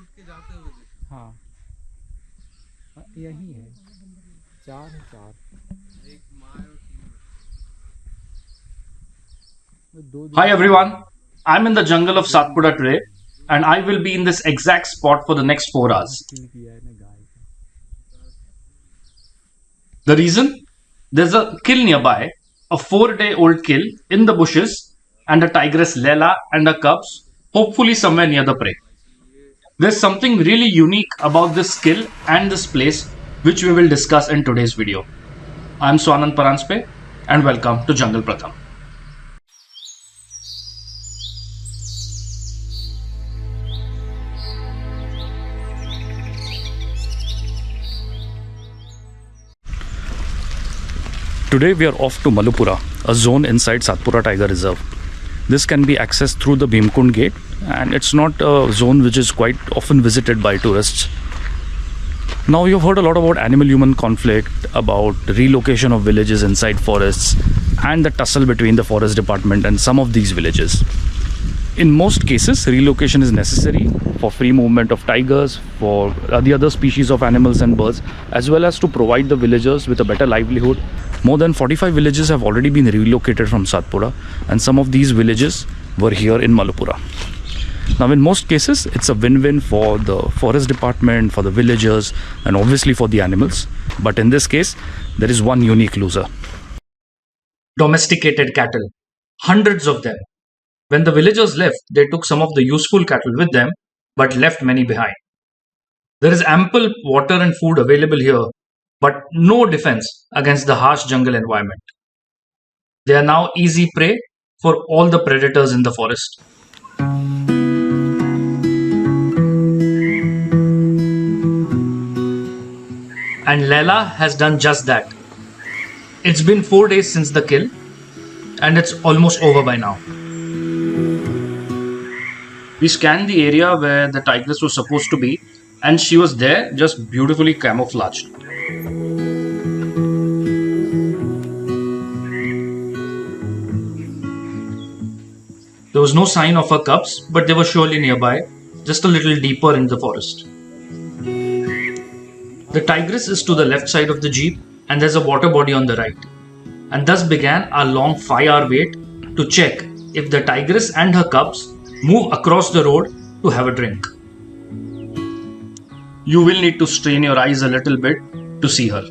हाँ, यही है, चार है, चार दो Hi everyone, I'm in the jungle of Satpura today and I will be in this exact spot for the next 4 hours. किल किया है ना गाय का। The reason? There's a kill nearby, a 4-day-old kill in the bushes, and the tigress Laila and her cubs, hopefully somewhere near the prey. There's something really unique about this kill and this place which we will discuss in today's video. I'm Swanand Paranspe and welcome to Jungle Pratham. Today we are off to Mallupura, a zone inside Satpura Tiger Reserve. This can be accessed through the Bhimkund gate and it's not a zone which is quite often visited by tourists. Now you've heard a lot about animal-human conflict, about relocation of villages inside forests and the tussle between the forest department and some of these villages. In most cases, relocation is necessary for free movement of tigers, for the other species of animals and birds, as well as to provide the villagers with a better livelihood. More than 45 villages have already been relocated from Satpura, and some of these villages were here in Mallupura. Now, in most cases, it's a win-win for the forest department, for the villagers, and obviously for the animals. But in this case, there is one unique loser. Domesticated cattle, hundreds of them. When the villagers left, they took some of the useful cattle with them, but left many behind. There is ample water and food available here, but no defense against the harsh jungle environment. They are now easy prey for all the predators in the forest. And Laila has done just that. It's been 4 days since the kill, and it's almost over by now. We scanned the area where the tigress was supposed to be, and she was there, just beautifully camouflaged. There was no sign of her cubs, but they were surely nearby, just a little deeper in the forest. The tigress is to the left side of the jeep, and there's a water body on the right. And thus began our long 5-hour wait to check if the tigress and her cubs move across the road to have a drink. You will need to strain your eyes a little bit to see her.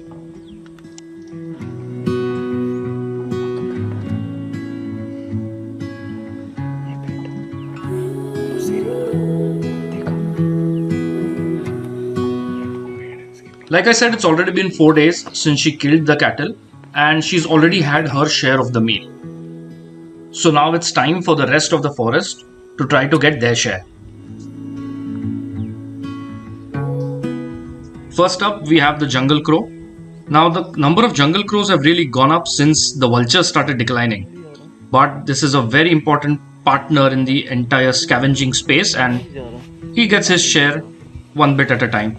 Like I said, it's already been 4 days since she killed the cattle and she's already had her share of the meal. So now it's time for the rest of the forest to try to get their share. First up, we have the jungle crow. Now the number of jungle crows have really gone up since the vultures started declining. But this is a very important partner in the entire scavenging space and he gets his share one bit at a time.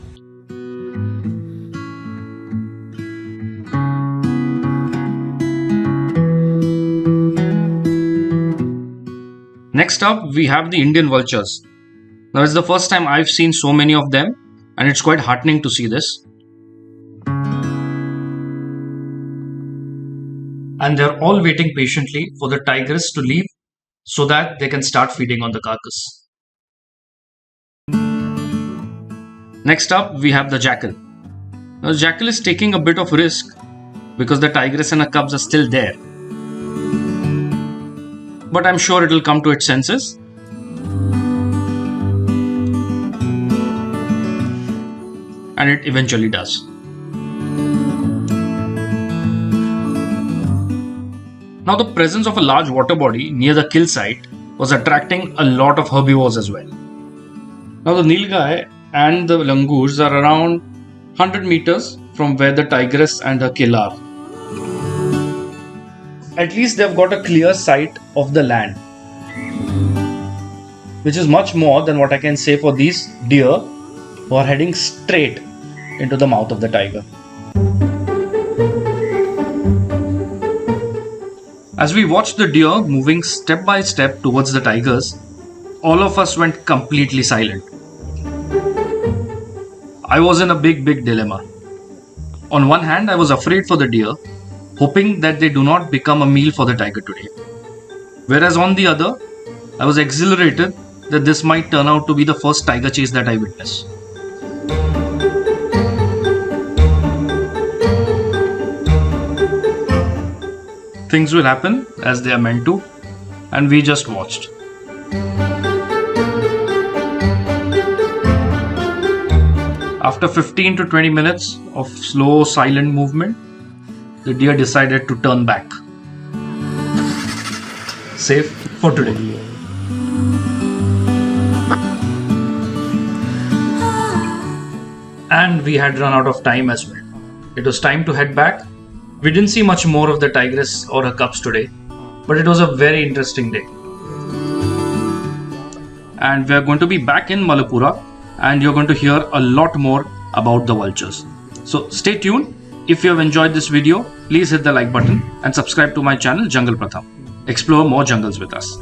Next up, we have the Indian vultures. Now, it's the first time I've seen so many of them, and it's quite heartening to see this. And they're all waiting patiently for the tigress to leave so that they can start feeding on the carcass. Next up, we have the jackal. Now, the jackal is taking a bit of risk because the tigress and her cubs are still there. But I'm sure it'll come to its senses. And it eventually does. Now the presence of a large water body near the kill site was attracting a lot of herbivores as well. Now the nilgai and the langurs are around 100 meters from where the tigress and her kill are. At least they've got a clear sight of the land, which is much more than what I can say for these deer who are heading straight into the mouth of the tiger. As we watched the deer moving step by step towards the tigers, all of us went completely silent. I was in a big dilemma. On one hand, I was afraid for the deer, hoping that they do not become a meal for the tiger today. Whereas on the other, I was exhilarated that this might turn out to be the first tiger chase that I witness. Things will happen as they are meant to, and we just watched. After 15 to 20 minutes of slow, silent movement, the deer decided to turn back. Safe for today. And we had run out of time as well. It was time to head back. We didn't see much more of the tigress or her cubs today, but it was a very interesting day. And we are going to be back in Mallupura, and you're going to hear a lot more about the vultures. So stay tuned. If you have enjoyed this video, please hit the like button and subscribe to my channel Jungle Pratham. Explore more jungles with us.